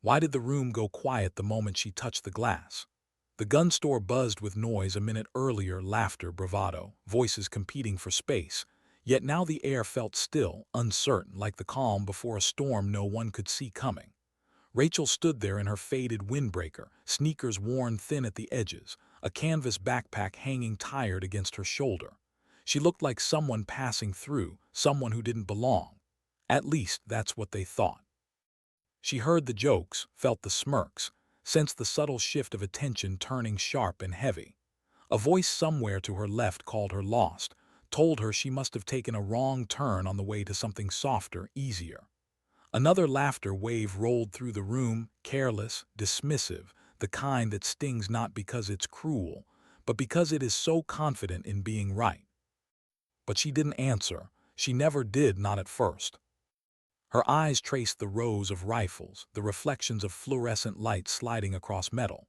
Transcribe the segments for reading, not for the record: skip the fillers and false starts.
Why did the room go quiet the moment she touched the glass? The gun store buzzed with noise a minute earlier, laughter, bravado, voices competing for space. Yet now the air felt still, uncertain, like the calm before a storm no one could see coming. Rachel stood there in her faded windbreaker, sneakers worn thin at the edges, a canvas backpack hanging tired against her shoulder. She looked like someone passing through, someone who didn't belong. At least that's what they thought. She heard the jokes, felt the smirks, sensed the subtle shift of attention turning sharp and heavy. A voice somewhere to her left called her lost, told her she must have taken a wrong turn on the way to something softer, easier. Another laughter wave rolled through the room, careless, dismissive, the kind that stings not because it's cruel, but because it is so confident in being right. But she didn't answer. She never did, not at first. Her eyes traced the rows of rifles, the reflections of fluorescent light sliding across metal.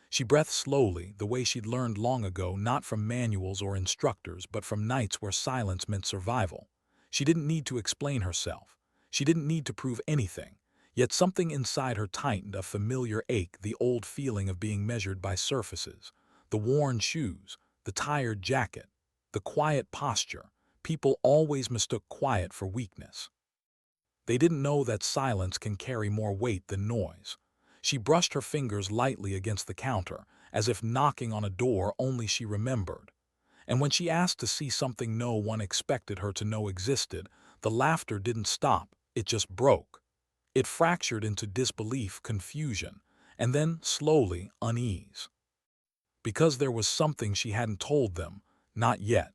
She breathed slowly, the way she'd learned long ago, not from manuals or instructors, but from nights where silence meant survival. She didn't need to explain herself. She didn't need to prove anything. Yet something inside her tightened, a familiar ache, the old feeling of being measured by surfaces. The worn shoes, the tired jacket, the quiet posture. People always mistook quiet for weakness. They didn't know that silence can carry more weight than noise. She brushed her fingers lightly against the counter, as if knocking on a door only she remembered. And when she asked to see something no one expected her to know existed, the laughter didn't stop, it just broke. It fractured into disbelief, confusion, and then, slowly, unease. Because there was something she hadn't told them, not yet.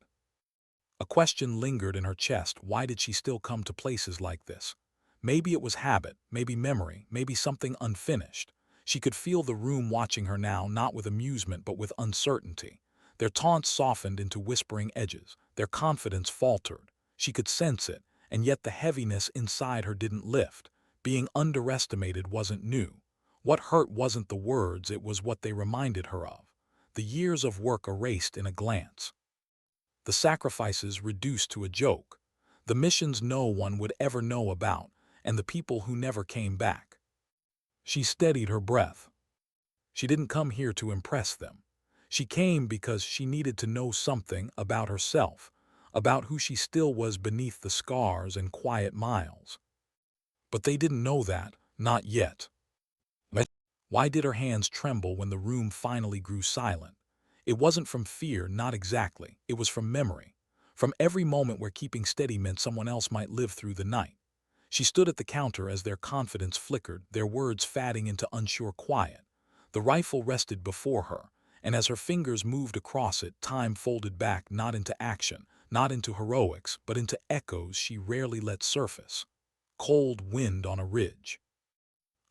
A question lingered in her chest. Why did she still come to places like this? Maybe it was habit, maybe memory, maybe something unfinished. She could feel the room watching her now, not with amusement but with uncertainty. Their taunts softened into whispering edges. Their confidence faltered. She could sense it, and yet the heaviness inside her didn't lift. Being underestimated wasn't new. What hurt wasn't the words, it was what they reminded her of. The years of work erased in a glance. The sacrifices reduced to a joke. The missions no one would ever know about, and the people who never came back. She steadied her breath. She didn't come here to impress them. She came because she needed to know something about herself, about who she still was beneath the scars and quiet miles. But they didn't know that, not yet. Why did her hands tremble when the room finally grew silent? It wasn't from fear, not exactly. It was from memory. From every moment where keeping steady meant someone else might live through the night. She stood at the counter as their confidence flickered, their words fading into unsure quiet. The rifle rested before her, and as her fingers moved across it, time folded back, not into action, not into heroics, but into echoes she rarely let surface. Cold wind on a ridge.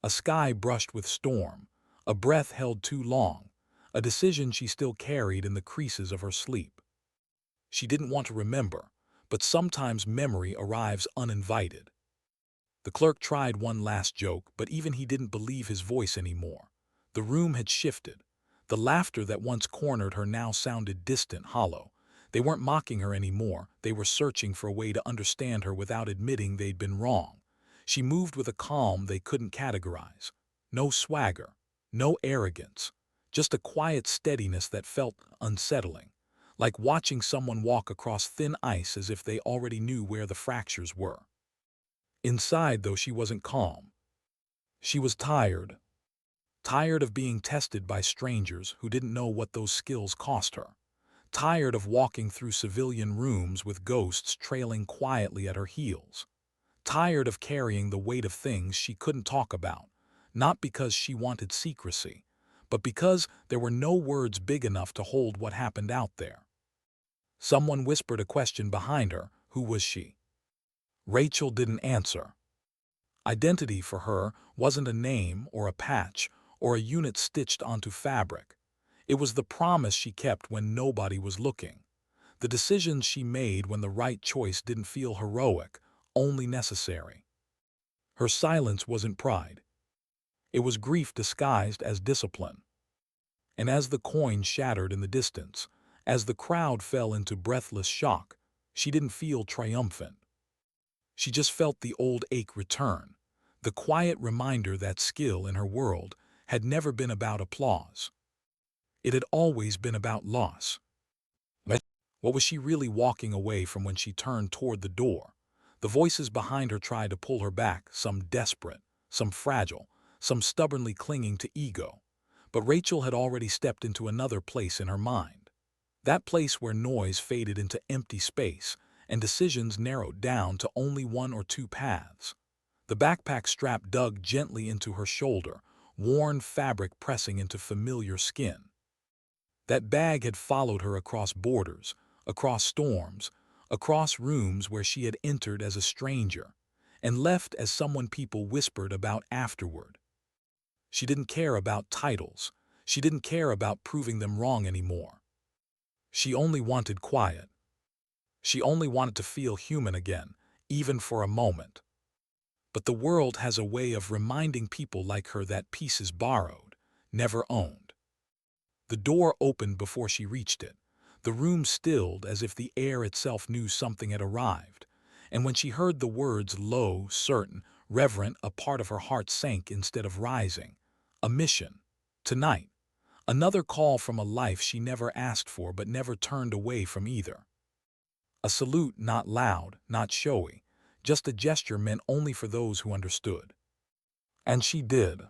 A sky brushed with storm, a breath held too long, a decision she still carried in the creases of her sleep. She didn't want to remember, but sometimes memory arrives uninvited. The clerk tried one last joke, but even he didn't believe his voice anymore. The room had shifted. The laughter that once cornered her now sounded distant, hollow. They weren't mocking her anymore, they were searching for a way to understand her without admitting they'd been wrong. She moved with a calm they couldn't categorize. No swagger, no arrogance, just a quiet steadiness that felt unsettling, like watching someone walk across thin ice as if they already knew where the fractures were. Inside, though, she wasn't calm. She was tired. Tired of being tested by strangers who didn't know what those skills cost her. Tired of walking through civilian rooms with ghosts trailing quietly at her heels. Tired of carrying the weight of things she couldn't talk about, not because she wanted secrecy, but because there were no words big enough to hold what happened out there. Someone whispered a question behind her. Who was she? Rachel didn't answer. Identity for her wasn't a name or a patch or a unit stitched onto fabric. It was the promise she kept when nobody was looking. The decisions she made when the right choice didn't feel heroic, only necessary. Her silence wasn't pride. It was grief disguised as discipline. And as the coin shattered in the distance, as the crowd fell into breathless shock, she didn't feel triumphant. She just felt the old ache return, The quiet reminder that skill in her world had never been about applause. It had always been about loss. But what was she really walking away from when she turned toward the door? The voices behind her tried to pull her back, some desperate, some fragile, some stubbornly clinging to ego. But Rachel had already stepped into another place in her mind. That place where noise faded into empty space and decisions narrowed down to only one or two paths. The backpack strap dug gently into her shoulder, worn fabric pressing into familiar skin. That bag had followed her across borders, across storms, across rooms where she had entered as a stranger, and left as someone people whispered about afterward. She didn't care about titles. She didn't care about proving them wrong anymore. She only wanted quiet. She only wanted to feel human again, even for a moment. But the world has a way of reminding people like her that peace is borrowed, never owned. The door opened before she reached it. The room stilled as if the air itself knew something had arrived. And when she heard the words low, certain, reverent, a part of her heart sank instead of rising. A mission. Tonight. Another call from a life she never asked for but never turned away from either. A salute not loud, not showy, just a gesture meant only for those who understood. And she did.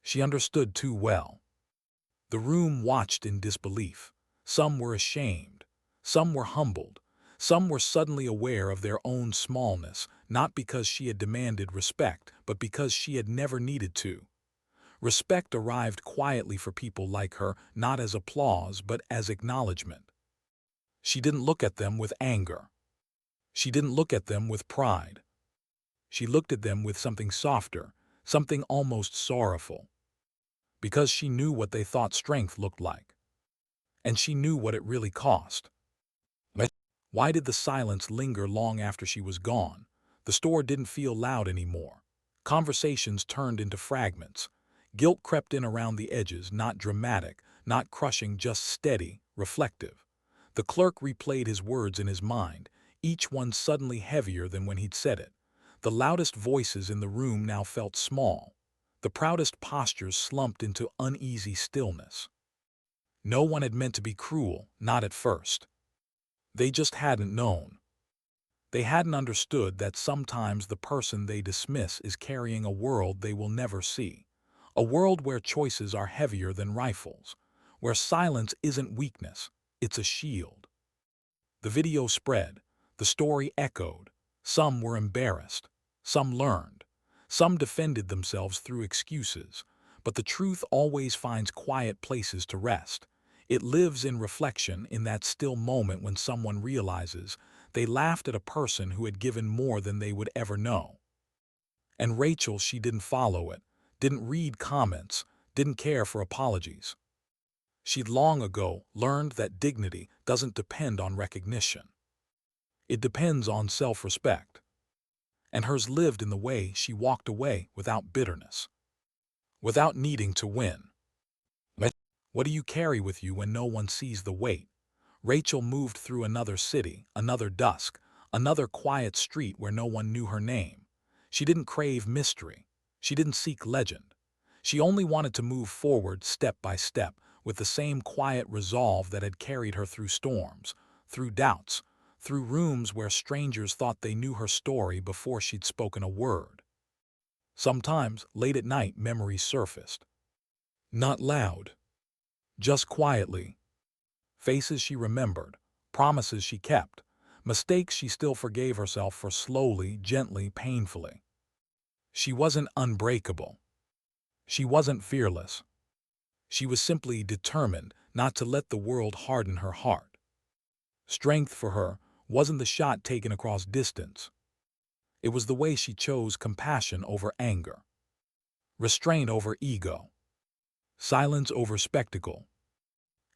She understood too well. The room watched in disbelief. Some were ashamed. Some were humbled. Some were suddenly aware of their own smallness, not because she had demanded respect, but because she had never needed to. Respect arrived quietly for people like her, not as applause, but as acknowledgement. She didn't look at them with anger. She didn't look at them with pride. She looked at them with something softer, something almost sorrowful. Because she knew what they thought strength looked like. And she knew what it really cost. But why did the silence linger long after she was gone? The store didn't feel loud anymore. Conversations turned into fragments. Guilt crept in around the edges, not dramatic, not crushing, just steady, reflective. The clerk replayed his words in his mind, each one suddenly heavier than when he'd said it. The loudest voices in the room now felt small. The proudest postures slumped into uneasy stillness. No one had meant to be cruel, not at first. They just hadn't known. They hadn't understood that sometimes the person they dismiss is carrying a world they will never see. A world where choices are heavier than rifles, where silence isn't weakness, it's a shield. The video spread, the story echoed. Some were embarrassed, some learned, some defended themselves through excuses, but the truth always finds quiet places to rest. It lives in reflection, in that still moment when someone realizes they laughed at a person who had given more than they would ever know. And Rachel, she didn't follow it, didn't read comments, didn't care for apologies. She'd long ago learned that dignity doesn't depend on recognition. It depends on self-respect. And hers lived in the way she walked away without bitterness, without needing to win. But what do you carry with you when no one sees the weight? Rachel moved through another city, another dusk, another quiet street where no one knew her name. She didn't crave mystery. She didn't seek legend. She only wanted to move forward step by step with the same quiet resolve that had carried her through storms, through doubts, through rooms where strangers thought they knew her story before she'd spoken a word. Sometimes, late at night, memories surfaced. Not loud, just quietly. Faces she remembered, promises she kept, mistakes she still forgave herself for slowly, gently, painfully. She wasn't unbreakable. She wasn't fearless. She was simply determined not to let the world harden her heart. Strength for her wasn't the shot taken across distance. It was the way she chose compassion over anger, restraint over ego, silence over spectacle.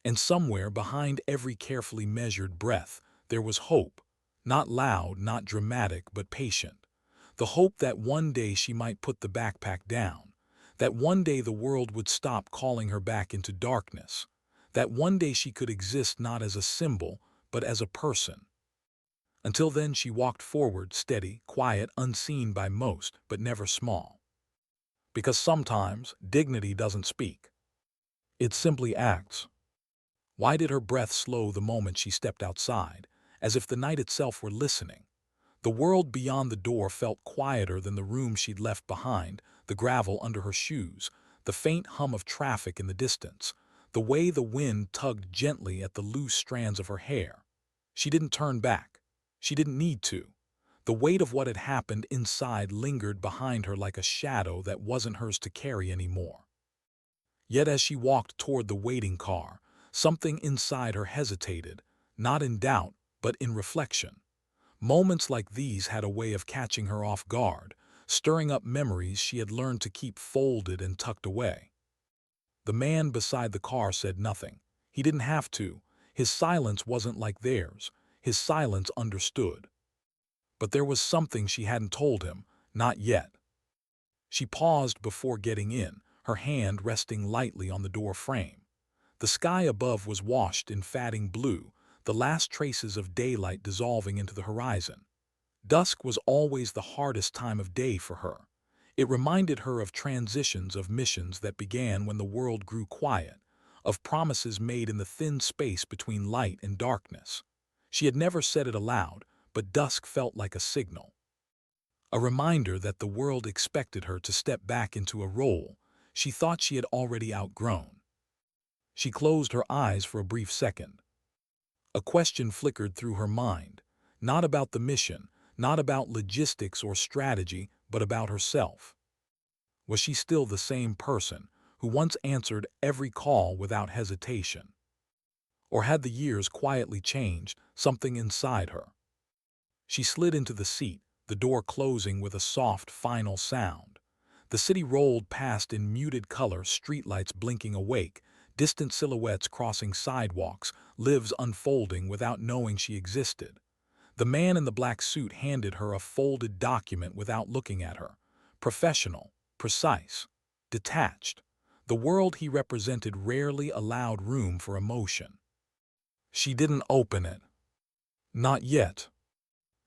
And somewhere behind every carefully measured breath, there was hope, not loud, not dramatic, but patient. The hope that one day she might put the backpack down, that one day the world would stop calling her back into darkness, that one day she could exist not as a symbol, but as a person. Until then, she walked forward, steady, quiet, unseen by most, but never small. Because sometimes dignity doesn't speak. It simply acts. Why did her breath slow the moment she stepped outside, as if the night itself were listening? The world beyond the door felt quieter than the room she'd left behind, the gravel under her shoes, the faint hum of traffic in the distance, the way the wind tugged gently at the loose strands of her hair. She didn't turn back. She didn't need to. The weight of what had happened inside lingered behind her like a shadow that wasn't hers to carry anymore. Yet as she walked toward the waiting car, something inside her hesitated, not in doubt, but in reflection. Moments like these had a way of catching her off guard, stirring up memories she had learned to keep folded and tucked away. The man beside the car said nothing. He didn't have to. His silence wasn't like theirs. His silence understood. But there was something she hadn't told him, not yet. She paused before getting in, her hand resting lightly on the door frame. The sky above was washed in fading blue, the last traces of daylight dissolving into the horizon. Dusk was always the hardest time of day for her. It reminded her of transitions, of missions that began when the world grew quiet, of promises made in the thin space between light and darkness. She had never said it aloud, but dusk felt like a signal. A reminder that the world expected her to step back into a role she thought she had already outgrown. She closed her eyes for a brief second. A question flickered through her mind, not about the mission, not about logistics or strategy, but about herself. Was she still the same person who once answered every call without hesitation? Or had the years quietly changed something inside her? She slid into the seat, the door closing with a soft, final sound. The city rolled past in muted color, streetlights blinking awake, distant silhouettes crossing sidewalks, lives unfolding without knowing she existed. The man in the black suit handed her a folded document without looking at her. Professional, precise, detached. The world he represented rarely allowed room for emotion. She didn't open it. Not yet.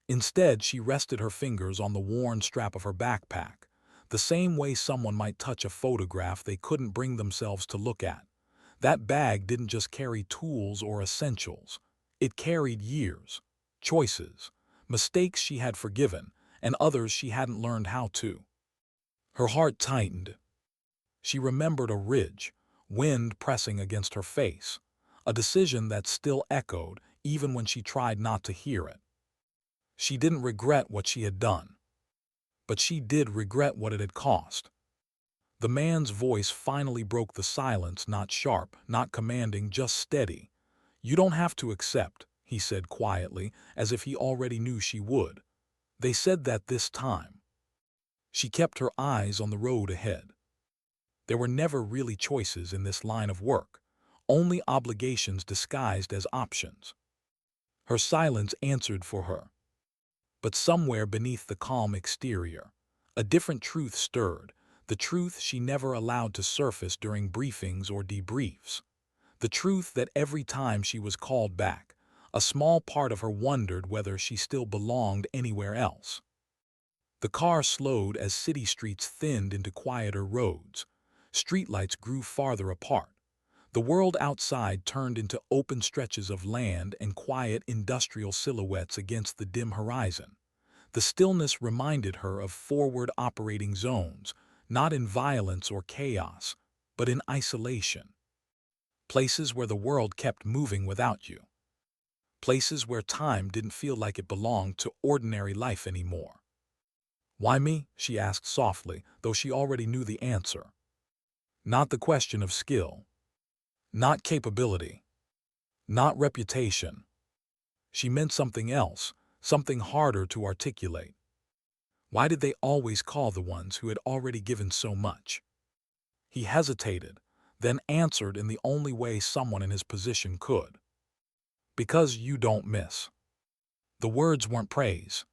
Instead, she rested her fingers on the worn strap of her backpack, the same way someone might touch a photograph they couldn't bring themselves to look at. That bag didn't just carry tools or essentials. It carried years, choices, mistakes she had forgiven, and others she hadn't learned how to. Her heart tightened. She remembered a ridge, wind pressing against her face, a decision that still echoed even when she tried not to hear it. She didn't regret what she had done, but she did regret what it had cost. The man's voice finally broke the silence, not sharp, not commanding, just steady. "You don't have to accept," he said quietly, as if he already knew she would. They said that this time. She kept her eyes on the road ahead. There were never really choices in this line of work, only obligations disguised as options. Her silence answered for her. But somewhere beneath the calm exterior, a different truth stirred, the truth she never allowed to surface during briefings or debriefs. The truth that every time she was called back, a small part of her wondered whether she still belonged anywhere else. The car slowed as city streets thinned into quieter roads. Streetlights grew farther apart. The world outside turned into open stretches of land and quiet industrial silhouettes against the dim horizon. The stillness reminded her of forward operating zones, not in violence or chaos, but in isolation. Places where the world kept moving without you. Places where time didn't feel like it belonged to ordinary life anymore. "Why me?" she asked softly, though she already knew the answer. Not the question of skill. Not capability. Not reputation. She meant something else, something harder to articulate. Why did they always call the ones who had already given so much? He hesitated, then answered in the only way someone in his position could. "Because you don't miss." The words weren't praise.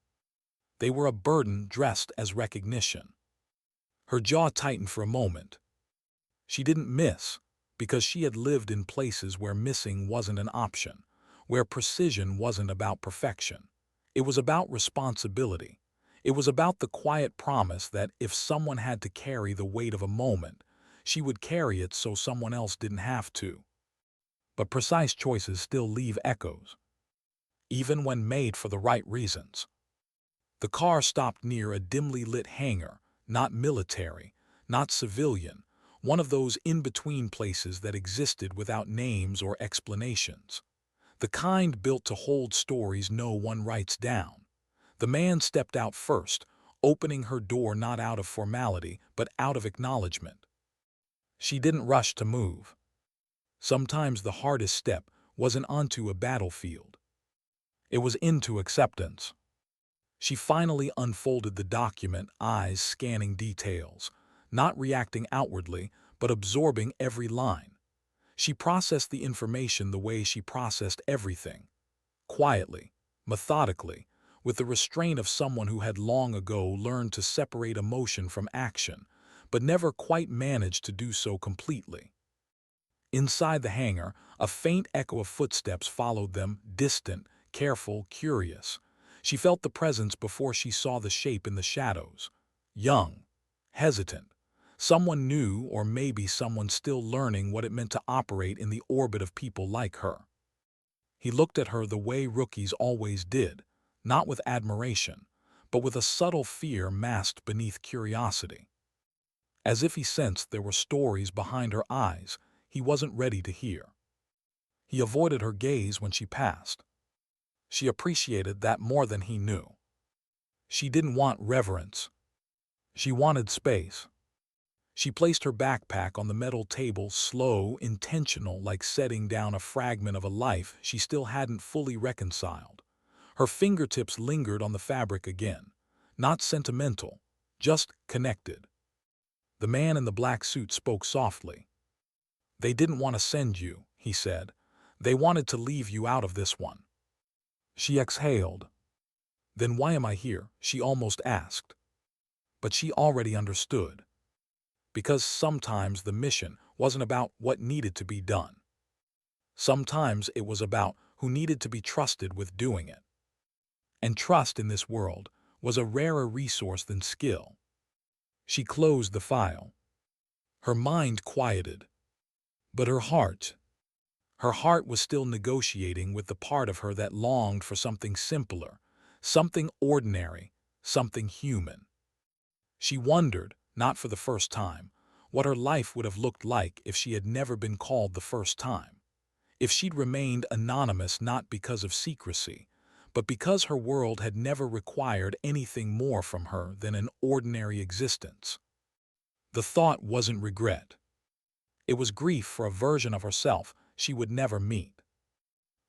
They were a burden dressed as recognition. Her jaw tightened for a moment. She didn't miss because she had lived in places where missing wasn't an option, where precision wasn't about perfection. It was about responsibility. It was about the quiet promise that if someone had to carry the weight of a moment, she would carry it so someone else didn't have to. But precise choices still leave echoes, even when made for the right reasons. The car stopped near a dimly lit hangar, not military, not civilian, one of those in-between places that existed without names or explanations. The kind built to hold stories no one writes down. The man stepped out first, opening her door not out of formality, but out of acknowledgement. She didn't rush to move. Sometimes the hardest step wasn't onto a battlefield. It was into acceptance. She finally unfolded the document, eyes scanning details, not reacting outwardly, but absorbing every line. She processed the information the way she processed everything, quietly, methodically, with the restraint of someone who had long ago learned to separate emotion from action, but never quite managed to do so completely. Inside the hangar, a faint echo of footsteps followed them, distant, careful, curious. She felt the presence before she saw the shape in the shadows. Young, hesitant, someone new, or maybe someone still learning what it meant to operate in the orbit of people like her. He looked at her the way rookies always did, not with admiration, but with a subtle fear masked beneath curiosity. As if he sensed there were stories behind her eyes he wasn't ready to hear. He avoided her gaze when she passed. She appreciated that more than he knew. She didn't want reverence. She wanted space. She placed her backpack on the metal table, slow, intentional, like setting down a fragment of a life she still hadn't fully reconciled. Her fingertips lingered on the fabric again. Not sentimental, just connected. The man in the black suit spoke softly. "They didn't want to send you," he said. "They wanted to leave you out of this one." She exhaled. "Then why am I here?" she almost asked. But she already understood. Because sometimes the mission wasn't about what needed to be done. Sometimes it was about who needed to be trusted with doing it. And trust in this world was a rarer resource than skill. She closed the file. Her mind quieted. But her heart was still negotiating with the part of her that longed for something simpler, something ordinary, something human. She wondered, not for the first time, what her life would have looked like if she had never been called the first time. If she'd remained anonymous not because of secrecy, but because her world had never required anything more from her than an ordinary existence. The thought wasn't regret. It was grief for a version of herself she would never meet.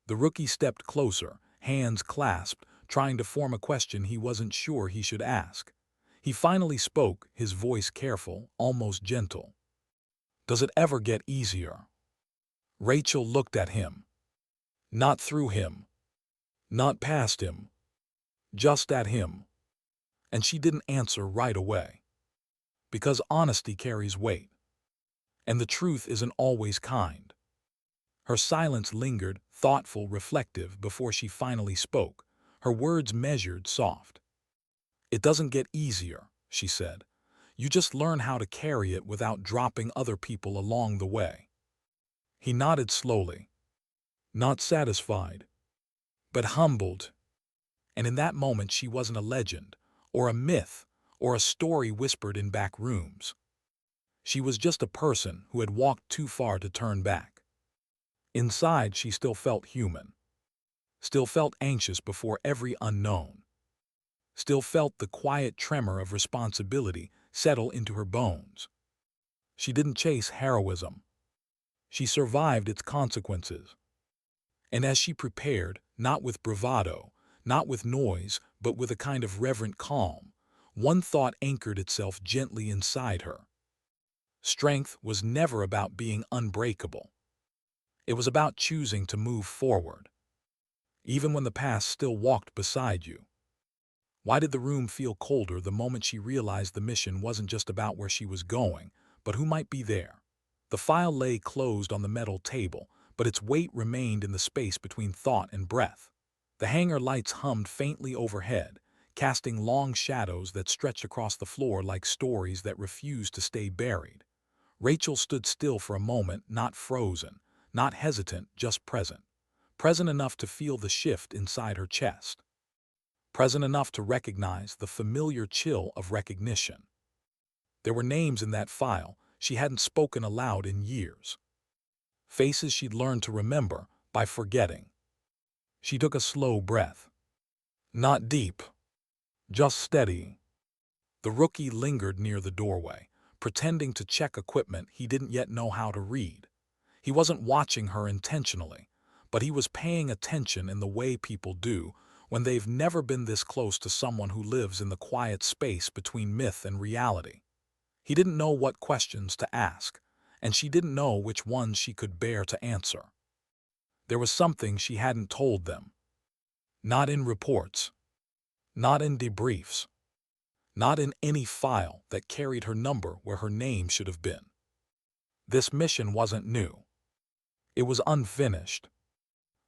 The rookie stepped closer, hands clasped, trying to form a question he wasn't sure he should ask. He finally spoke, his voice careful, almost gentle. "Does it ever get easier?" Rachel looked at him. Not through him. Not past him. Just at him. And she didn't answer right away. Because honesty carries weight. And the truth isn't always kind. Her silence lingered, thoughtful, reflective, before she finally spoke, her words measured, soft. "It doesn't get easier," she said. "You just learn how to carry it without dropping other people along the way." He nodded slowly. Not satisfied, but humbled. And in that moment she wasn't a legend, or a myth, or a story whispered in back rooms. She was just a person who had walked too far to turn back. Inside she still felt human. Still felt anxious before every unknown. Still felt the quiet tremor of responsibility settle into her bones. She didn't chase heroism. She survived its consequences. And as she prepared, not with bravado, not with noise, but with a kind of reverent calm, one thought anchored itself gently inside her. Strength was never about being unbreakable. It was about choosing to move forward, even when the past still walked beside you. Why did the room feel colder the moment she realized the mission wasn't just about where she was going, but who might be there? The file lay closed on the metal table, but its weight remained in the space between thought and breath. The hangar lights hummed faintly overhead, casting long shadows that stretched across the floor like stories that refused to stay buried. Rachel stood still for a moment, not frozen, not hesitant, just present. Present enough to feel the shift inside her chest. Present enough to recognize the familiar chill of recognition. There were names in that file she hadn't spoken aloud in years. Faces she'd learned to remember by forgetting. She took a slow breath. Not deep, just steady. The rookie lingered near the doorway, pretending to check equipment he didn't yet know how to read. He wasn't watching her intentionally, but he was paying attention in the way people do when they've never been this close to someone who lives in the quiet space between myth and reality. He didn't know what questions to ask, and she didn't know which ones she could bear to answer. There was something she hadn't told them. Not in reports, not in debriefs, not in any file that carried her number where her name should have been. This mission wasn't new. It was unfinished.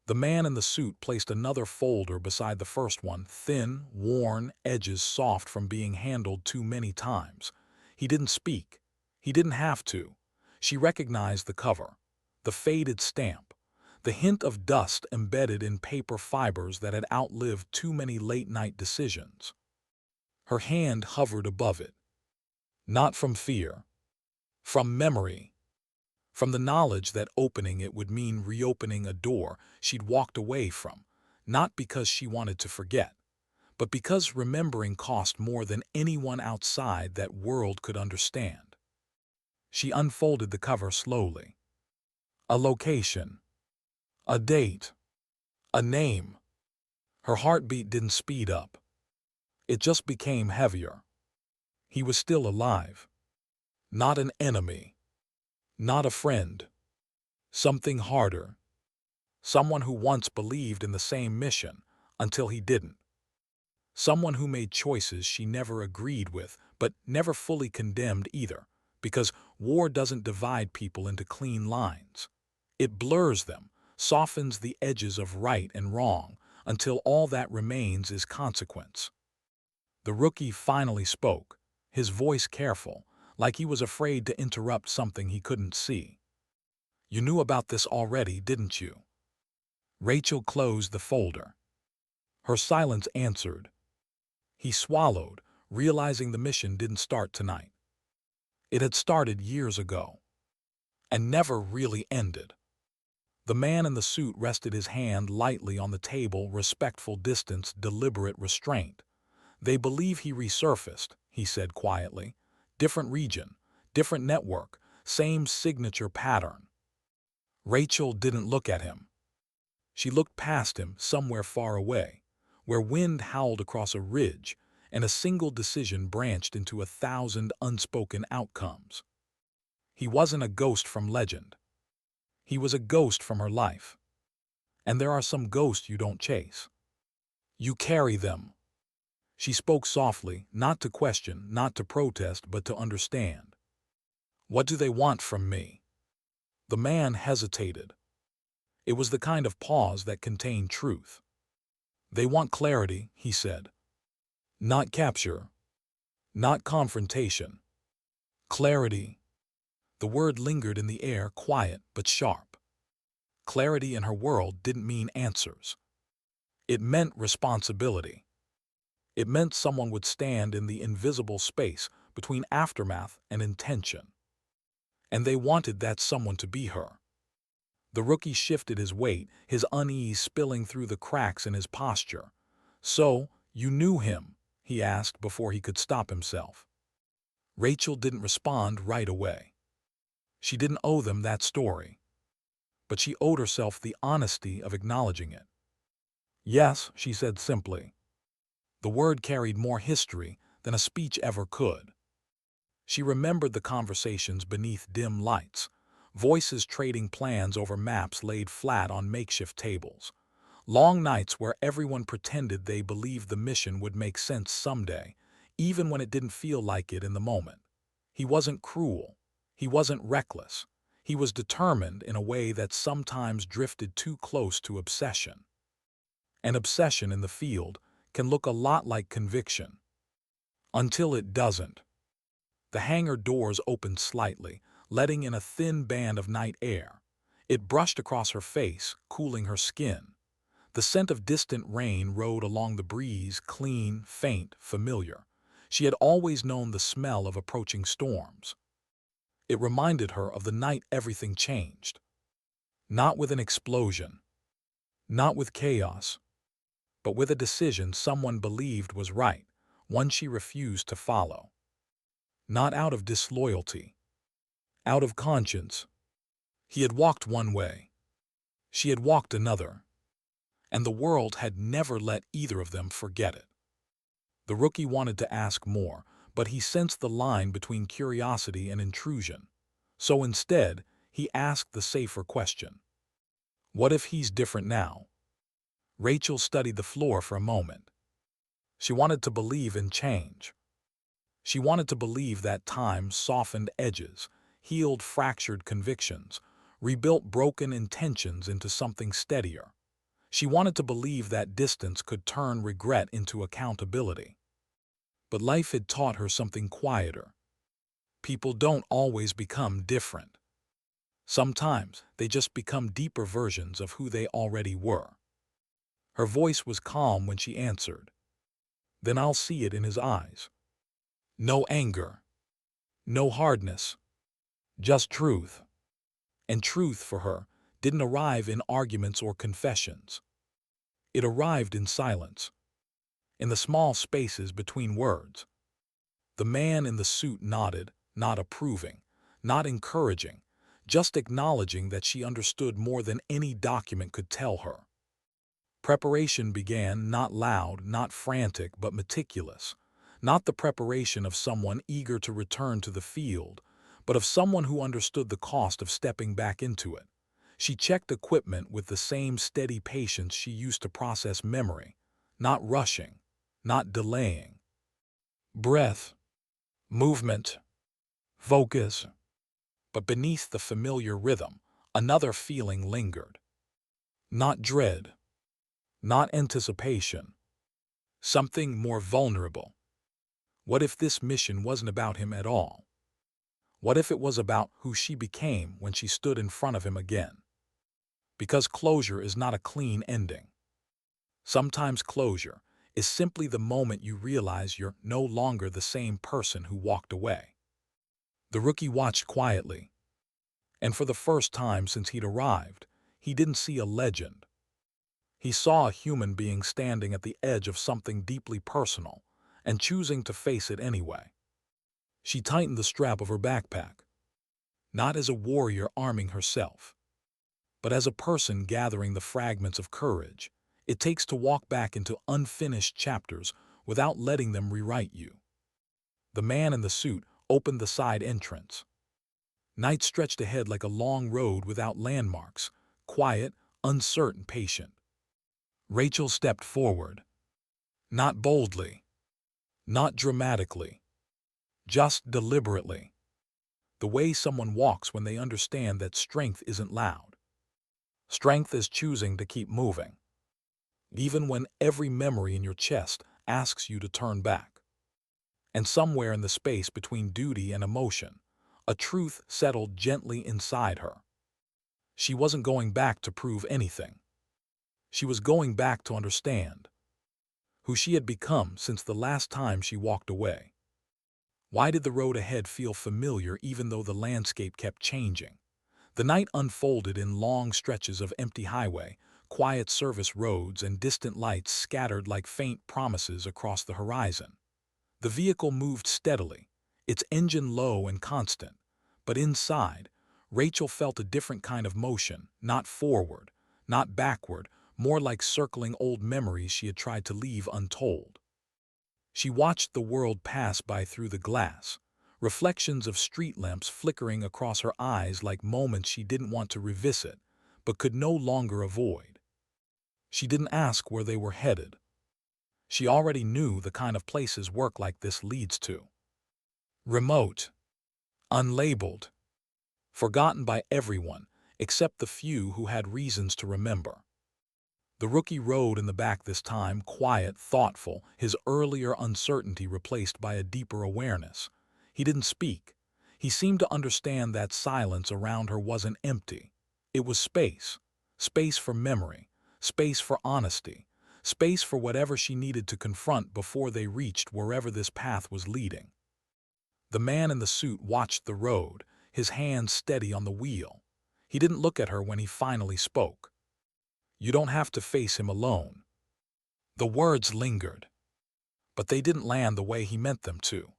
The man in the suit placed another folder beside the first one, thin, worn, edges soft from being handled too many times. He didn't speak. He didn't have to. She recognized the cover, the faded stamp, the hint of dust embedded in paper fibers that had outlived too many late-night decisions. Her hand hovered above it. Not from fear. From memory. From the knowledge that opening it would mean reopening a door she'd walked away from, not because she wanted to forget, but because remembering cost more than anyone outside that world could understand. She unfolded the cover slowly. A location. A date. A name. Her heartbeat didn't speed up. It just became heavier. He was still alive. Not an enemy. Not a friend. Something harder. Someone who once believed in the same mission until he didn't. Someone who made choices she never agreed with, but never fully condemned either, because war doesn't divide people into clean lines. It blurs them, softens the edges of right and wrong, until all that remains is consequence. The rookie finally spoke, his voice careful, like he was afraid to interrupt something he couldn't see. You knew about this already, didn't you? Rachel closed the folder. Her silence answered. He swallowed, realizing the mission didn't start tonight. It had started years ago, and never really ended. The man in the suit rested his hand lightly on the table, respectful distance, deliberate restraint. They believe he resurfaced, he said quietly. Different region, different network, same signature pattern. Rachel didn't look at him. She looked past him, somewhere far away, where wind howled across a ridge and a single decision branched into 1,000 unspoken outcomes. He wasn't a ghost from legend. He was a ghost from her life. And there are some ghosts you don't chase. You carry them. She spoke softly, not to question, not to protest, but to understand. What do they want from me? The man hesitated. It was the kind of pause that contained truth. They want clarity, he said. Not capture. Not confrontation. Clarity. The word lingered in the air, quiet but sharp. Clarity in her world didn't mean answers. It meant responsibility. It meant someone would stand in the invisible space between aftermath and intention. And they wanted that someone to be her. The rookie shifted his weight, his unease spilling through the cracks in his posture. So, you knew him? He asked before he could stop himself. Rachel didn't respond right away. She didn't owe them that story. But she owed herself the honesty of acknowledging it. Yes, she said simply. The word carried more history than a speech ever could. She remembered the conversations beneath dim lights, voices trading plans over maps laid flat on makeshift tables, long nights where everyone pretended they believed the mission would make sense someday, even when it didn't feel like it in the moment. He wasn't cruel. He wasn't reckless. He was determined in a way that sometimes drifted too close to obsession. An obsession in the field can look a lot like conviction. Until it doesn't. The hangar doors opened slightly, letting in a thin band of night air. It brushed across her face, cooling her skin. The scent of distant rain rode along the breeze, clean, faint, familiar. She had always known the smell of approaching storms. It reminded her of the night everything changed. Not with an explosion, not with chaos, but with a decision someone believed was right, one she refused to follow. Not out of disloyalty, out of conscience. He had walked one way. She had walked another. And the world had never let either of them forget it. The rookie wanted to ask more, but he sensed the line between curiosity and intrusion. So instead, he asked the safer question. What if he's different now? Rachel studied the floor for a moment. She wanted to believe in change. She wanted to believe that time softened edges, healed fractured convictions, rebuilt broken intentions into something steadier. She wanted to believe that distance could turn regret into accountability. But life had taught her something quieter. People don't always become different. Sometimes they just become deeper versions of who they already were. Her voice was calm when she answered. Then I'll see it in his eyes. No anger, no hardness, just truth. And truth for her didn't arrive in arguments or confessions. It arrived in silence, in the small spaces between words. The man in the suit nodded, not approving, not encouraging, just acknowledging that she understood more than any document could tell her. Preparation began, not loud, not frantic, but meticulous. Not the preparation of someone eager to return to the field, but of someone who understood the cost of stepping back into it. She checked equipment with the same steady patience she used to process memory, not rushing, not delaying. Breath, movement, focus. But beneath the familiar rhythm, another feeling lingered. Not dread, not anticipation. Something more vulnerable. What if this mission wasn't about him at all? What if it was about who she became when she stood in front of him again? Because closure is not a clean ending. Sometimes closure is simply the moment you realize you're no longer the same person who walked away. The rookie watched quietly, and for the first time since he'd arrived, he didn't see a legend. He saw a human being standing at the edge of something deeply personal and choosing to face it anyway. She tightened the strap of her backpack, not as a warrior arming herself, but as a person gathering the fragments of courage it takes to walk back into unfinished chapters without letting them rewrite you. The man in the suit opened the side entrance. Night stretched ahead like a long road without landmarks, quiet, uncertain, patient. Rachel stepped forward. Not boldly, not dramatically, just deliberately. The way someone walks when they understand that strength isn't loud. Strength is choosing to keep moving, even when every memory in your chest asks you to turn back. And somewhere in the space between duty and emotion, a truth settled gently inside her. She wasn't going back to prove anything. She was going back to understand who she had become since the last time she walked away. Why did the road ahead feel familiar even though the landscape kept changing? The night unfolded in long stretches of empty highway, quiet service roads, and distant lights scattered like faint promises across the horizon. The vehicle moved steadily, its engine low and constant, but inside, Rachel felt a different kind of motion, not forward, not backward, more like circling old memories she had tried to leave untold. She watched the world pass by through the glass, reflections of street lamps flickering across her eyes like moments she didn't want to revisit, but could no longer avoid. She didn't ask where they were headed. She already knew the kind of places work like this leads to. Remote, unlabeled, forgotten by everyone except the few who had reasons to remember. The rookie rode in the back this time, quiet, thoughtful, his earlier uncertainty replaced by a deeper awareness. He didn't speak. He seemed to understand that silence around her wasn't empty. It was space. Space for memory. Space for honesty. Space for whatever she needed to confront before they reached wherever this path was leading. The man in the suit watched the road, his hands steady on the wheel. He didn't look at her when he finally spoke. "You don't have to face him alone." The words lingered, but they didn't land the way he meant them to.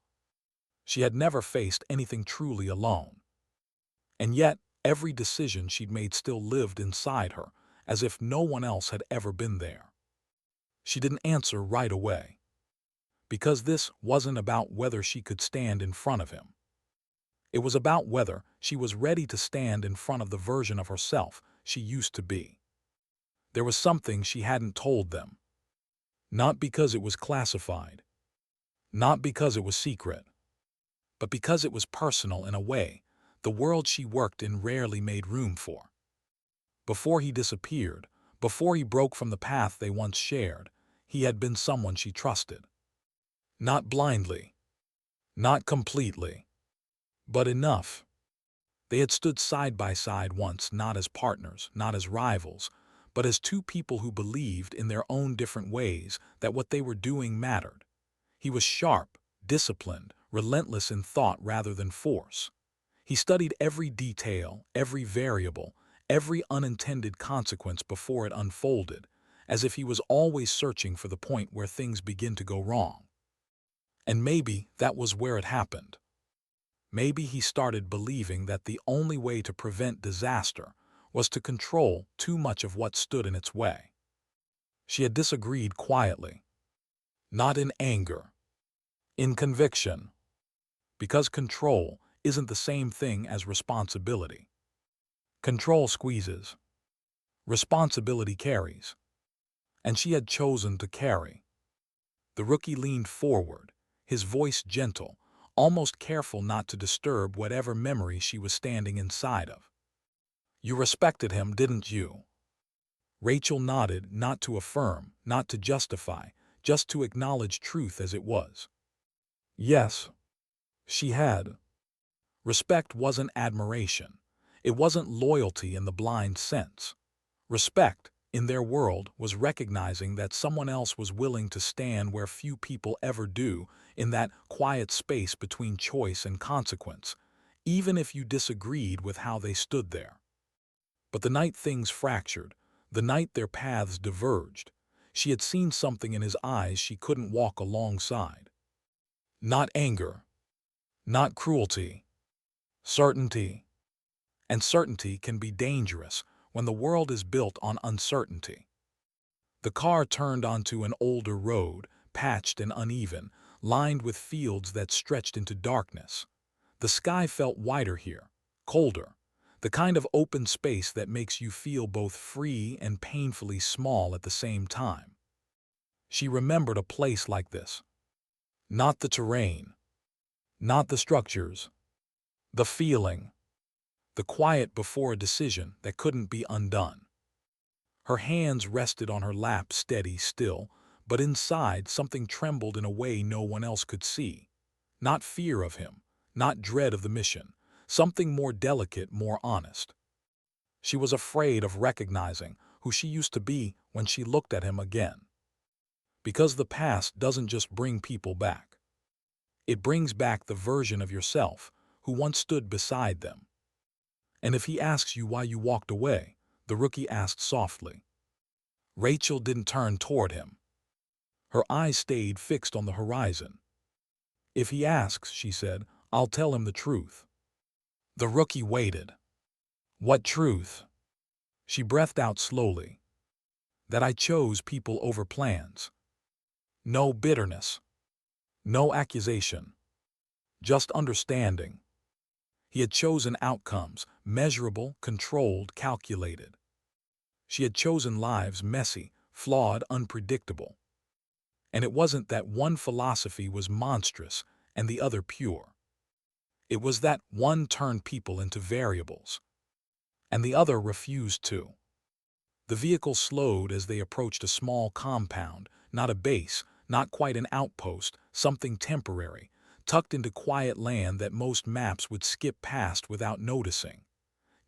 She had never faced anything truly alone. And yet, every decision she'd made still lived inside her, as if no one else had ever been there. She didn't answer right away, because this wasn't about whether she could stand in front of him. It was about whether she was ready to stand in front of the version of herself she used to be. There was something she hadn't told them. Not because it was classified, not because it was secret, but because it was personal in a way the world she worked in rarely made room for. Before he disappeared, before he broke from the path they once shared, he had been someone she trusted. Not blindly, not completely, but enough. They had stood side by side once, not as partners, not as rivals, but as two people who believed in their own different ways that what they were doing mattered. He was sharp, disciplined, relentless in thought rather than force. He studied every detail, every variable, every unintended consequence before it unfolded, as if he was always searching for the point where things begin to go wrong. And maybe that was where it happened. Maybe he started believing that the only way to prevent disaster was to control too much of what stood in its way. She had disagreed quietly, not in anger, in conviction, because control isn't the same thing as responsibility. Control squeezes, responsibility carries, and she had chosen to carry. The rookie leaned forward, his voice gentle, almost careful not to disturb whatever memory she was standing inside of. "You respected him, didn't you?" Rachel nodded, not to affirm, not to justify, just to acknowledge truth as it was. Yes, she had. Respect wasn't admiration. It wasn't loyalty in the blind sense. Respect, in their world, was recognizing that someone else was willing to stand where few people ever do, in that quiet space between choice and consequence, even if you disagreed with how they stood there. But the night things fractured, the night their paths diverged, she had seen something in his eyes she couldn't walk alongside. Not anger, not cruelty, certainty. And certainty can be dangerous when the world is built on uncertainty. The car turned onto an older road, patched and uneven, lined with fields that stretched into darkness. The sky felt wider here, colder, the kind of open space that makes you feel both free and painfully small at the same time. She remembered a place like this. Not the terrain, not the structures, the feeling. The quiet before a decision that couldn't be undone. Her hands rested on her lap, steady, still, but inside something trembled in a way no one else could see. Not fear of him, not dread of the mission, something more delicate, more honest. She was afraid of recognizing who she used to be when she looked at him again. Because the past doesn't just bring people back. It brings back the version of yourself who once stood beside them. "And if he asks you why you walked away," the rookie asked softly. Rachel didn't turn toward him. Her eyes stayed fixed on the horizon. "If he asks," she said, "I'll tell him the truth." The rookie waited. "What truth?" She breathed out slowly. "That I chose people over plans. No bitterness. No accusation. Just understanding. He had chosen outcomes, measurable, controlled, calculated. She had chosen lives messy, flawed, unpredictable. And it wasn't that one philosophy was monstrous and the other pure. It was that one turned people into variables, and the other refused to. The vehicle slowed as they approached a small compound, not a base, not quite an outpost, something temporary, tucked into quiet land that most maps would skip past without noticing.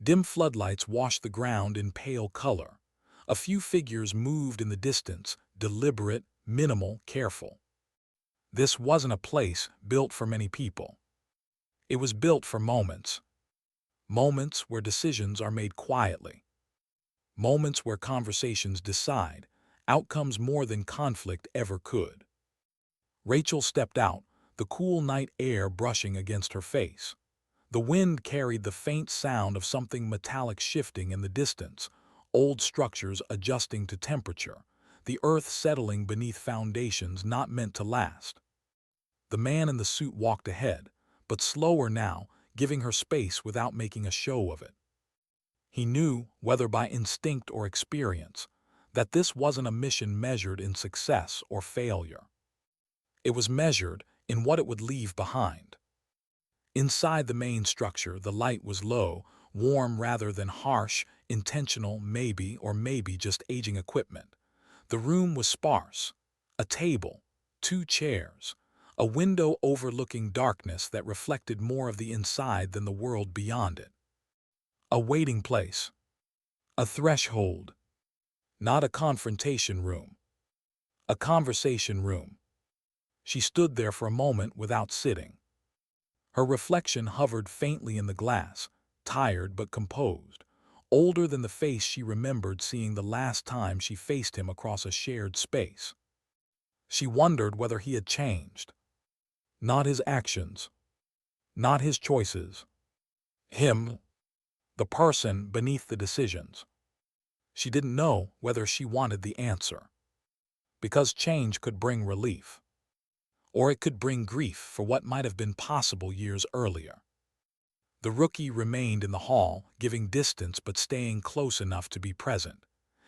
Dim floodlights washed the ground in pale color. A few figures moved in the distance, deliberate, minimal, careful. This wasn't a place built for many people. It was built for moments. Moments where decisions are made quietly. Moments where conversations decide outcomes more than conflict ever could. Rachel stepped out, the cool night air brushing against her face. The wind carried the faint sound of something metallic shifting in the distance, old structures adjusting to temperature, the earth settling beneath foundations not meant to last. The man in the suit walked ahead, but slower now, giving her space without making a show of it. He knew, whether by instinct or experience, that this wasn't a mission measured in success or failure. It was measured in what it would leave behind. Inside the main structure, the light was low, warm rather than harsh, intentional maybe or maybe just aging equipment. The room was sparse. A table, two chairs, a window overlooking darkness that reflected more of the inside than the world beyond it. A waiting place. A threshold. Not a confrontation room. A conversation room. She stood there for a moment without sitting. Her reflection hovered faintly in the glass, tired but composed, older than the face she remembered seeing the last time she faced him across a shared space. She wondered whether he had changed. Not his actions. Not his choices. Him. The person beneath the decisions. She didn't know whether she wanted the answer. Because change could bring relief. Or it could bring grief for what might have been possible years earlier. The rookie remained in the hall, giving distance but staying close enough to be present.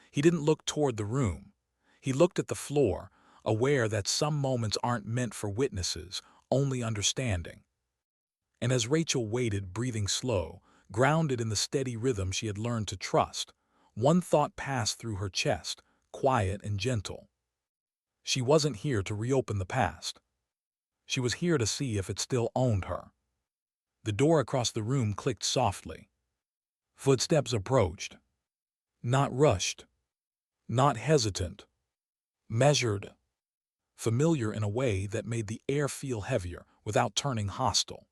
He didn't look toward the room. He looked at the floor, aware that some moments aren't meant for witnesses, only understanding. And as Rachel waited, breathing slow, grounded in the steady rhythm she had learned to trust, one thought passed through her chest, quiet and gentle. She wasn't here to reopen the past. She was here to see if it still owned her. The door across the room clicked softly. Footsteps approached. Not rushed. Not hesitant. Measured. Familiar in a way that made the air feel heavier without turning hostile.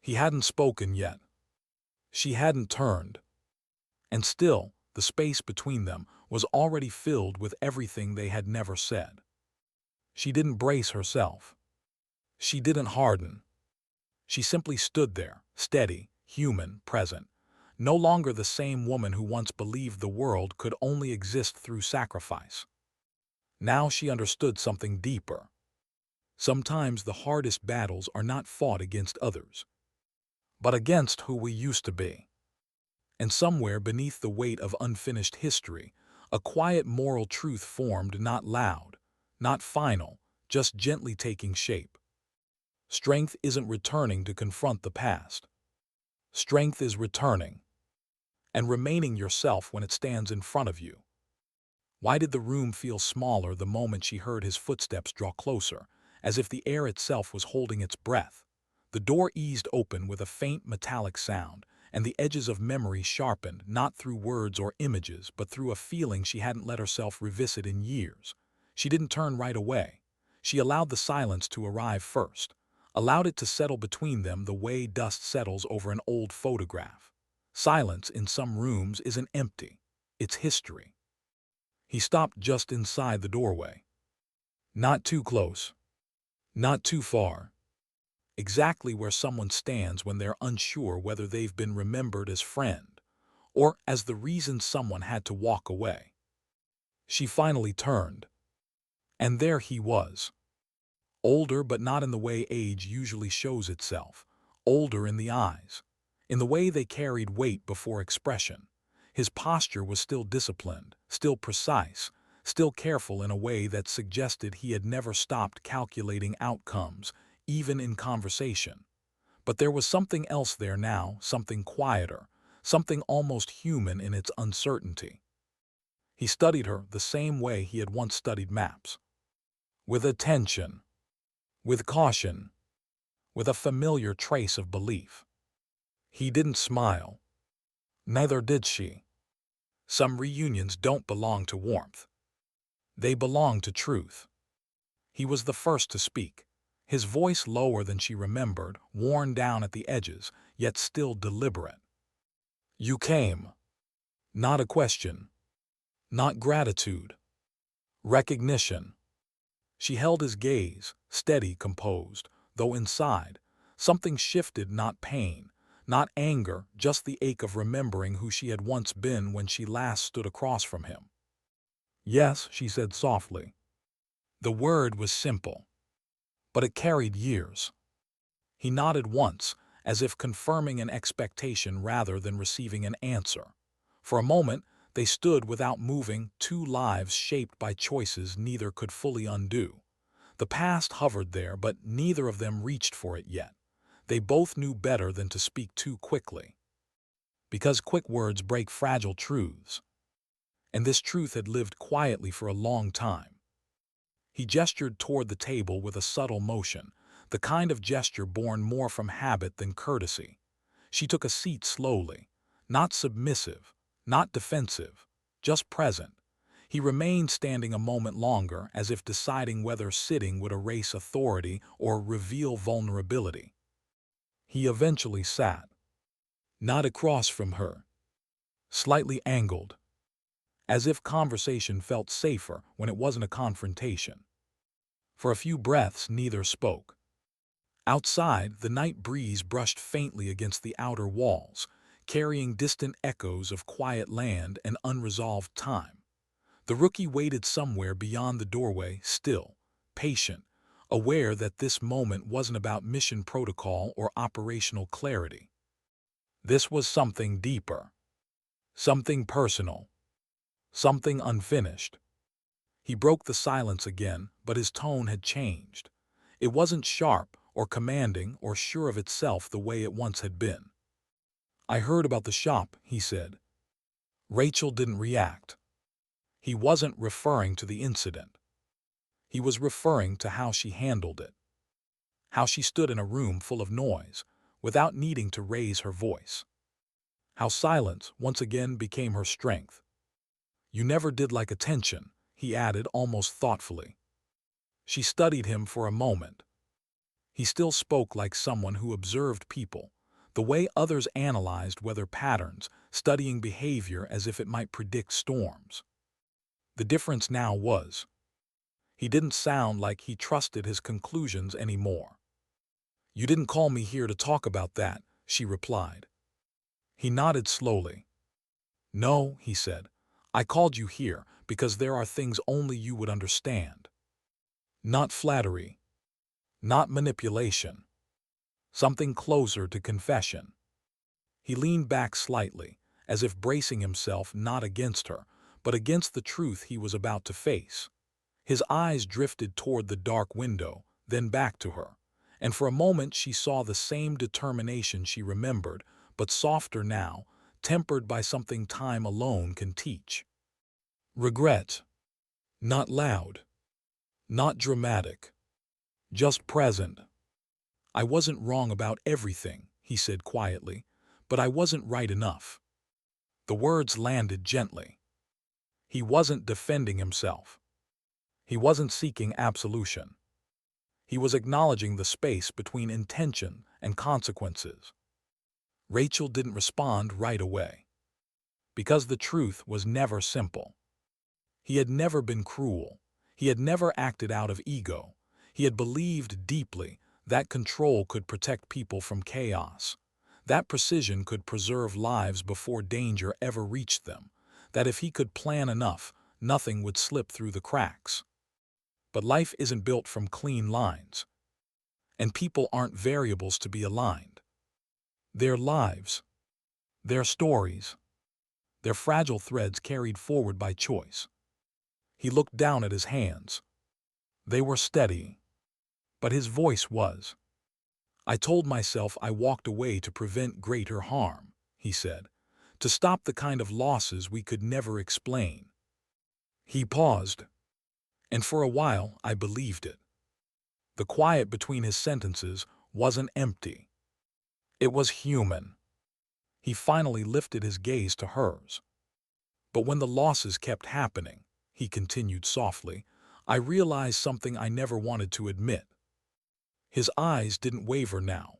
He hadn't spoken yet. She hadn't turned. And still, the space between them was already filled with everything they had never said. She didn't brace herself. She didn't harden. She simply stood there, steady, human, present, no longer the same woman who once believed the world could only exist through sacrifice. Now she understood something deeper. Sometimes the hardest battles are not fought against others, but against who we used to be. And somewhere beneath the weight of unfinished history, a quiet moral truth formed, not loud, not final, just gently taking shape. Strength isn't returning to confront the past. Strength is returning and remaining yourself when it stands in front of you. Why did the room feel smaller the moment she heard his footsteps draw closer, as if the air itself was holding its breath? The door eased open with a faint metallic sound, and the edges of memory sharpened, not through words or images, but through a feeling she hadn't let herself revisit in years. She didn't turn right away. She allowed the silence to arrive first, allowed it to settle between them the way dust settles over an old photograph. Silence in some rooms isn't empty. It's history. He stopped just inside the doorway. Not too close. Not too far. Exactly where someone stands when they're unsure whether they've been remembered as friend or as the reason someone had to walk away. She finally turned. And there he was. Older, but not in the way age usually shows itself. Older in the eyes, in the way they carried weight before expression. His posture was still disciplined, still precise, still careful in a way that suggested he had never stopped calculating outcomes, even in conversation. But there was something else there now, something quieter, something almost human in its uncertainty. He studied her the same way he had once studied maps, with attention, with caution, with a familiar trace of belief. He didn't smile. Neither did she. Some reunions don't belong to warmth. They belong to truth. He was the first to speak, his voice lower than she remembered, worn down at the edges, yet still deliberate. You came. Not a question. Not gratitude. Recognition. She held his gaze, steady, composed, though inside, something shifted, not pain, not anger, just the ache of remembering who she had once been when she last stood across from him. Yes, she said softly. The word was simple, but it carried years. He nodded once, as if confirming an expectation rather than receiving an answer. For a moment, they stood without moving, two lives shaped by choices neither could fully undo. The past hovered there, but neither of them reached for it yet. They both knew better than to speak too quickly, because quick words break fragile truths. And this truth had lived quietly for a long time. He gestured toward the table with a subtle motion, the kind of gesture born more from habit than courtesy. She took a seat slowly, not submissive, not defensive, just present. He remained standing a moment longer, as if deciding whether sitting would erase authority or reveal vulnerability. He eventually sat, not across from her, slightly angled, as if conversation felt safer when it wasn't a confrontation. For a few breaths, neither spoke. Outside, the night breeze brushed faintly against the outer walls, carrying distant echoes of quiet land and unresolved time. The rookie waited somewhere beyond the doorway, still, patient, aware that this moment wasn't about mission protocol or operational clarity. This was something deeper, something personal, something unfinished. He broke the silence again, but his tone had changed. It wasn't sharp or commanding or sure of itself the way it once had been. I heard about the shop, he said. Rachel didn't react. He wasn't referring to the incident. He was referring to how she handled it. How she stood in a room full of noise, without needing to raise her voice. How silence once again became her strength. You never did like attention, he added almost thoughtfully. She studied him for a moment. He still spoke like someone who observed people, the way others analyzed weather patterns, studying behavior as if it might predict storms. The difference now was, he didn't sound like he trusted his conclusions anymore. You didn't call me here to talk about that, she replied. He nodded slowly. No, he said, I called you here because there are things only you would understand. Not flattery. Not manipulation. Something closer to confession. He leaned back slightly, as if bracing himself not against her, but against the truth he was about to face. His eyes drifted toward the dark window, then back to her, and for a moment she saw the same determination she remembered, but softer now, tempered by something time alone can teach. Regret. Not loud. Not dramatic. Just present. I wasn't wrong about everything, he said quietly, but I wasn't right enough. The words landed gently. He wasn't defending himself. He wasn't seeking absolution. He was acknowledging the space between intention and consequences. Rachel didn't respond right away. Because the truth was never simple. He had never been cruel. He had never acted out of ego. He had believed deeply that control could protect people from chaos. That precision could preserve lives before danger ever reached them. That if he could plan enough, nothing would slip through the cracks. But life isn't built from clean lines. And people aren't variables to be aligned. Their lives, their stories, their fragile threads carried forward by choice. He looked down at his hands. They were steady, but his voice was. I told myself I walked away to prevent greater harm, he said, to stop the kind of losses we could never explain. He paused, and for a while I believed it. The quiet between his sentences wasn't empty. It was human. He finally lifted his gaze to hers. But when the losses kept happening, he continued softly, I realized something I never wanted to admit. His eyes didn't waver now.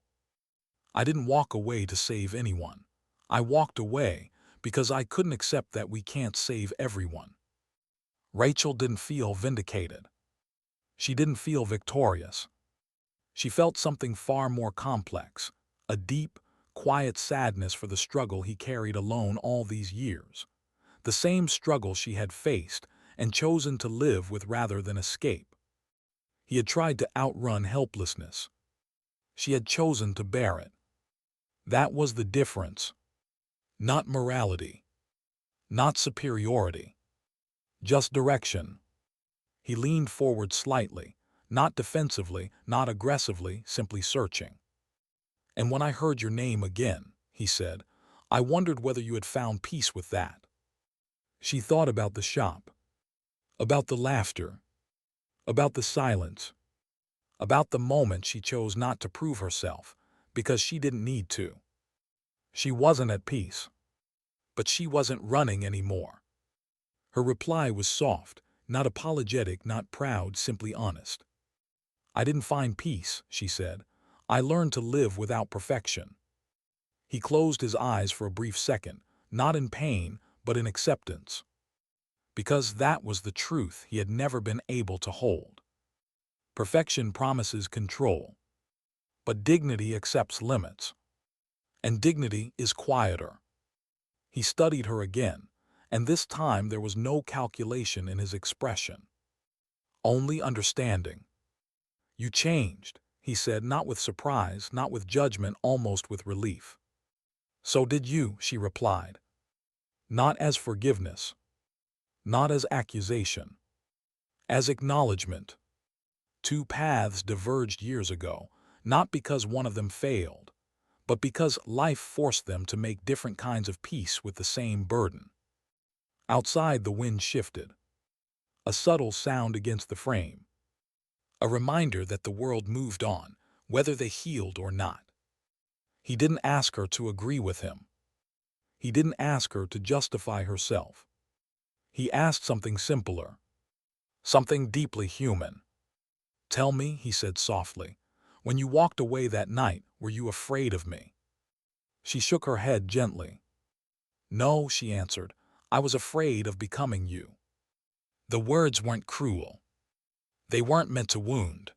I didn't walk away to save anyone. I walked away because I couldn't accept that we can't save everyone. Rachel didn't feel vindicated. She didn't feel victorious. She felt something far more complex, a deep, quiet sadness for the struggle he carried alone all these years. The same struggle she had faced and chosen to live with rather than escape. He had tried to outrun helplessness. She had chosen to bear it. That was the difference. Not morality, not superiority, just direction. He leaned forward slightly, not defensively, not aggressively, simply searching. And when I heard your name again, he said, I wondered whether you had found peace with that. She thought about the shop, about the laughter, about the silence, about the moment she chose not to prove herself because she didn't need to. She wasn't at peace, but she wasn't running anymore. Her reply was soft, not apologetic, not proud, simply honest. I didn't find peace, she said. I learned to live without perfection. He closed his eyes for a brief second, not in pain, but in acceptance. Because that was the truth he had never been able to hold. Perfection promises control, but dignity accepts limits. And dignity is quieter. He studied her again, and this time there was no calculation in his expression. Only understanding. You changed, he said, not with surprise, not with judgment, almost with relief. So did you, she replied. Not as forgiveness, not as accusation, as acknowledgement. Two paths diverged years ago, not because one of them failed, but because life forced them to make different kinds of peace with the same burden. Outside, the wind shifted. A subtle sound against the frame. A reminder that the world moved on, whether they healed or not. He didn't ask her to agree with him. He didn't ask her to justify herself. He asked something simpler, something deeply human. Tell me, he said softly, when you walked away that night, were you afraid of me? She shook her head gently. No, she answered, I was afraid of becoming you. The words weren't cruel. They weren't meant to wound.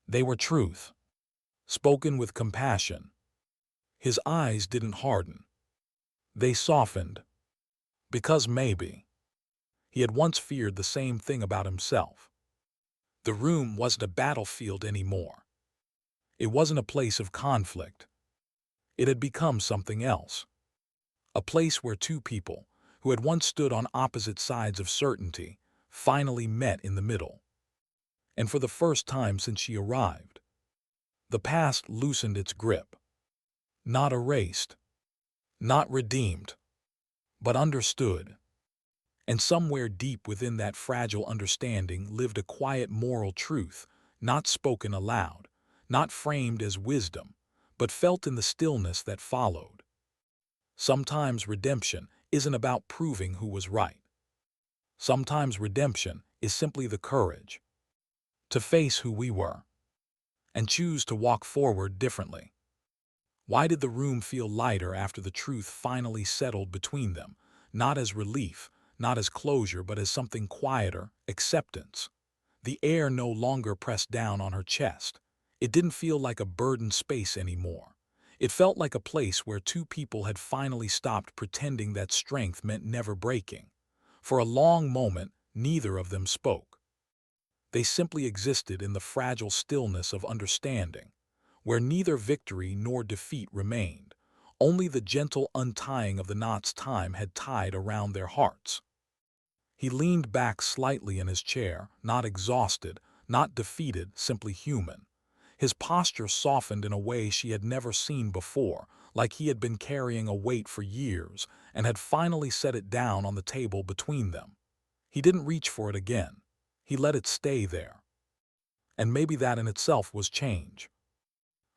They were truth, spoken with compassion. His eyes didn't harden. They softened. Because maybe he had once feared the same thing about himself. The room wasn't a battlefield anymore. It wasn't a place of conflict. It had become something else. A place where two people, who had once stood on opposite sides of certainty, finally met in the middle. And for the first time since she arrived, the past loosened its grip. Not erased, not redeemed, but understood. And somewhere deep within that fragile understanding lived a quiet moral truth, not spoken aloud, not framed as wisdom, but felt in the stillness that followed. Sometimes redemption isn't about proving who was right. Sometimes redemption is simply the courage to face who we were and choose to walk forward differently. Why did the room feel lighter after the truth finally settled between them, not as relief, not as closure, but as something quieter, acceptance? The air no longer pressed down on her chest. It didn't feel like a burdened space anymore. It felt like a place where two people had finally stopped pretending that strength meant never breaking. For a long moment, neither of them spoke. They simply existed in the fragile stillness of understanding, where neither victory nor defeat remained. Only the gentle untying of the knots time had tied around their hearts. He leaned back slightly in his chair, not exhausted, not defeated, simply human. His posture softened in a way she had never seen before, like he had been carrying a weight for years and had finally set it down on the table between them. He didn't reach for it again. He let it stay there. And maybe that in itself was change.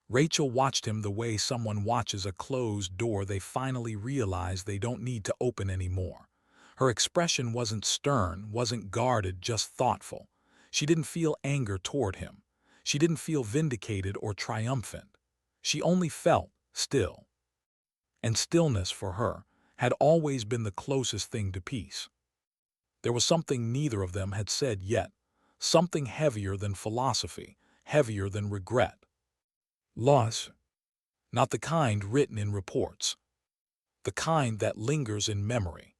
Rachel watched him the way someone watches a closed door they finally realize they don't need to open anymore. Her expression wasn't stern, wasn't guarded, just thoughtful. She didn't feel anger toward him. She didn't feel vindicated or triumphant. She only felt still. And stillness, for her, had always been the closest thing to peace. There was something neither of them had said yet, something heavier than philosophy, heavier than regret. Loss. Not the kind written in reports. The kind that lingers in memory.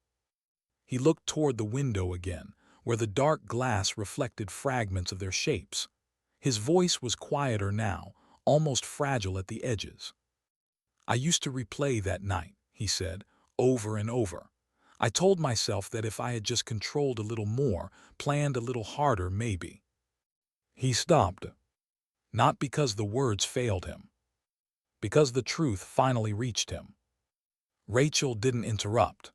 He looked toward the window again, where the dark glass reflected fragments of their shapes. His voice was quieter now, almost fragile at the edges. I used to replay that night, he said, over and over. I told myself that if I had just controlled a little more, planned a little harder, maybe. He stopped. Not because the words failed him. Because the truth finally reached him. Rachel didn't interrupt.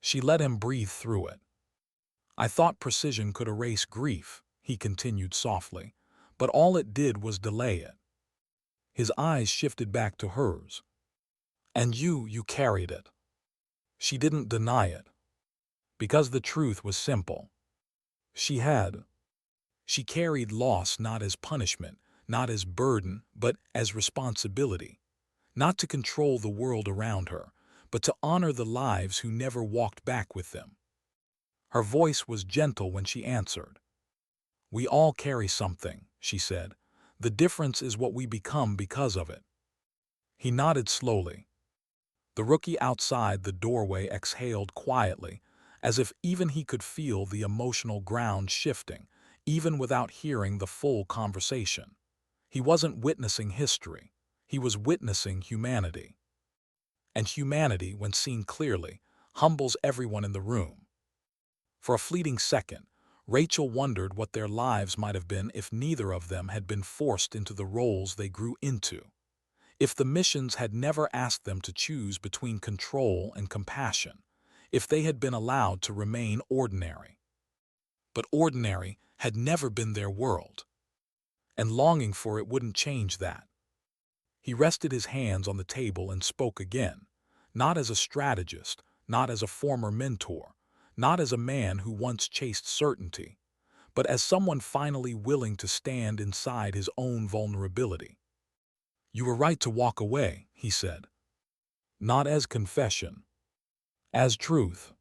She let him breathe through it. I thought precision could erase grief, he continued softly, but all it did was delay it. His eyes shifted back to hers. And you carried it. She didn't deny it. Because the truth was simple. She had. She carried loss not as punishment, not as burden, but as responsibility. Not to control the world around her, but to honor the lives who never walked back with them. Her voice was gentle when she answered. We all carry something, she said. The difference is what we become because of it. He nodded slowly. The rookie outside the doorway exhaled quietly, as if even he could feel the emotional ground shifting, even without hearing the full conversation. He wasn't witnessing history. He was witnessing humanity. And humanity, when seen clearly, humbles everyone in the room. For a fleeting second, Rachel wondered what their lives might have been if neither of them had been forced into the roles they grew into. If the missions had never asked them to choose between control and compassion, if they had been allowed to remain ordinary. But ordinary had never been their world, and longing for it wouldn't change that. He rested his hands on the table and spoke again, not as a strategist, not as a former mentor, not as a man who once chased certainty, but as someone finally willing to stand inside his own vulnerability. You were right to walk away, he said. Not as confession, as truth.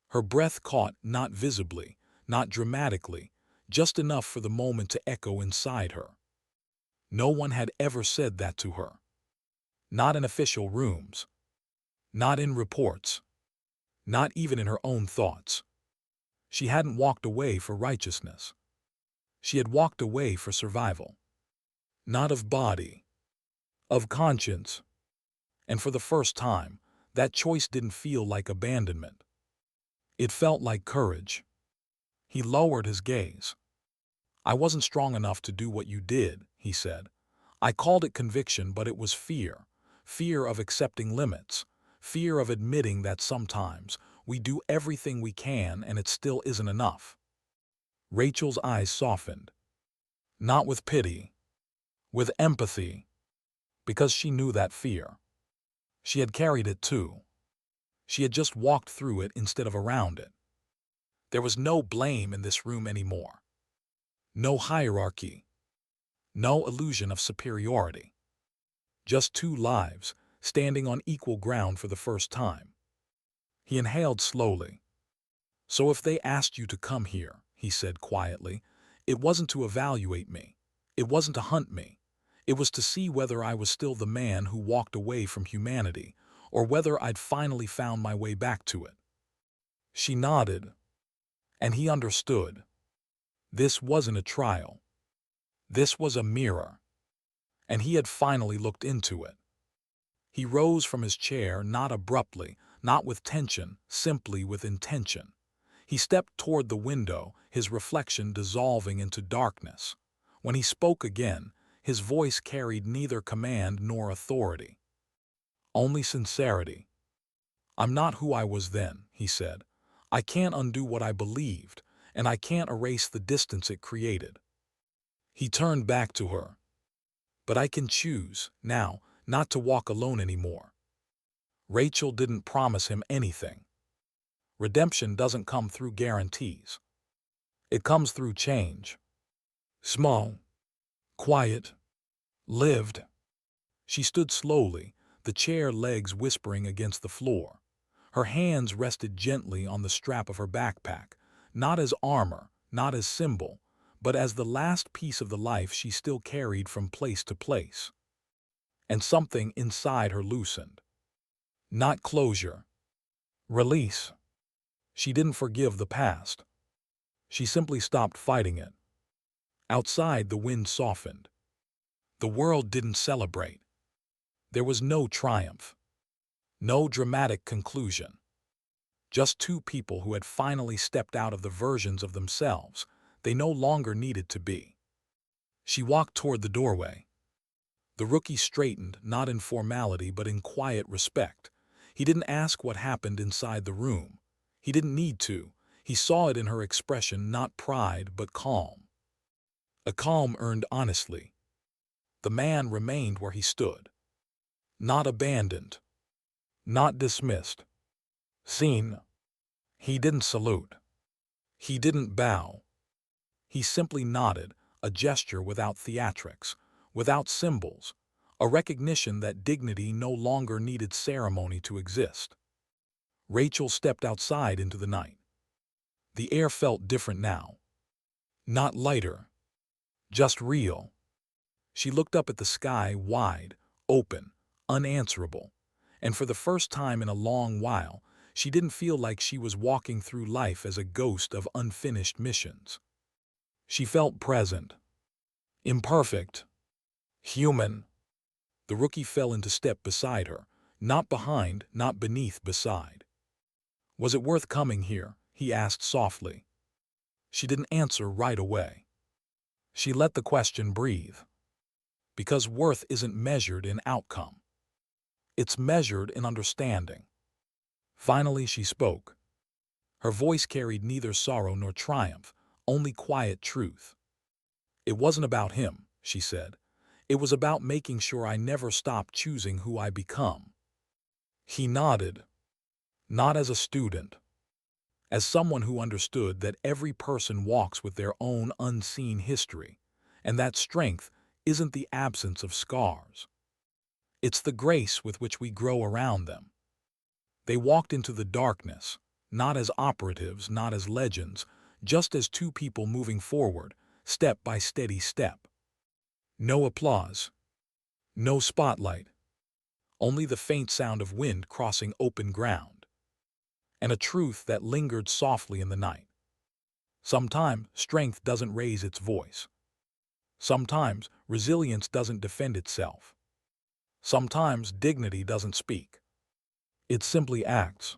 Her breath caught, not visibly, not dramatically, just enough for the moment to echo inside her. No one had ever said that to her. Not in official rooms. Not in reports. Not even in her own thoughts. She hadn't walked away for righteousness. She had walked away for survival. Not of body. Of conscience. And for the first time, that choice didn't feel like abandonment. It felt like courage. He lowered his gaze. I wasn't strong enough to do what you did, he said. I called it conviction, but it was fear. Fear of accepting limits. Fear of admitting that sometimes we do everything we can and it still isn't enough. Rachel's eyes softened. Not with pity. With empathy. Because she knew that fear. She had carried it too. She had just walked through it instead of around it. There was no blame in this room anymore. No hierarchy. No illusion of superiority. Just two lives, standing on equal ground for the first time. He inhaled slowly. So if they asked you to come here, he said quietly, it wasn't to evaluate me. It wasn't to hunt me. It was to see whether I was still the man who walked away from humanity, or whether I'd finally found my way back to it. She nodded. And he understood. This wasn't a trial. This was a mirror. And he had finally looked into it. He rose from his chair, not abruptly, not with tension, simply with intention. He stepped toward the window, his reflection dissolving into darkness. When he spoke again, his voice carried neither command nor authority. Only sincerity. I'm not who I was then, he said. I can't undo what I believed, and I can't erase the distance it created. He turned back to her. But I can choose, now, not to walk alone anymore. Rachel didn't promise him anything. Redemption doesn't come through guarantees. It comes through change. Small, quiet, lived. She stood slowly, the chair legs whispering against the floor. Her hands rested gently on the strap of her backpack, not as armor, not as symbol, but as the last piece of the life she still carried from place to place. And something inside her loosened. Not closure. Release. She didn't forgive the past. She simply stopped fighting it. Outside, the wind softened. The world didn't celebrate. There was no triumph. No dramatic conclusion. Just two people who had finally stepped out of the versions of themselves they no longer needed to be. She walked toward the doorway. The rookie straightened, not in formality but in quiet respect. He didn't ask what happened inside the room. He didn't need to. He saw it in her expression, not pride but calm. A calm earned honestly. The man remained where he stood. Not abandoned. Not dismissed. Seen. He didn't salute. He didn't bow. He simply nodded, a gesture without theatrics, without symbols, a recognition that dignity no longer needed ceremony to exist. Rachel stepped outside into the night. The air felt different now. Not lighter, just real. She looked up at the sky, wide, open, unanswerable, and for the first time in a long while, she didn't feel like she was walking through life as a ghost of unfinished missions. She felt present, imperfect, human. The rookie fell into step beside her, not behind, not beneath, beside. Was it worth coming here? He asked softly. She didn't answer right away. She let the question breathe. Because worth isn't measured in outcome. It's measured in understanding. Finally she spoke. Her voice carried neither sorrow nor triumph, only quiet truth. It wasn't about him, she said. It was about making sure I never stopped choosing who I become. He nodded. Not as a student. As someone who understood that every person walks with their own unseen history, and that strength isn't the absence of scars. It's the grace with which we grow around them. They walked into the darkness, not as operatives, not as legends, just as two people moving forward, step by steady step. No applause. No spotlight. Only the faint sound of wind crossing open ground. And a truth that lingered softly in the night. Sometimes strength doesn't raise its voice. Sometimes resilience doesn't defend itself. Sometimes dignity doesn't speak. It simply acts.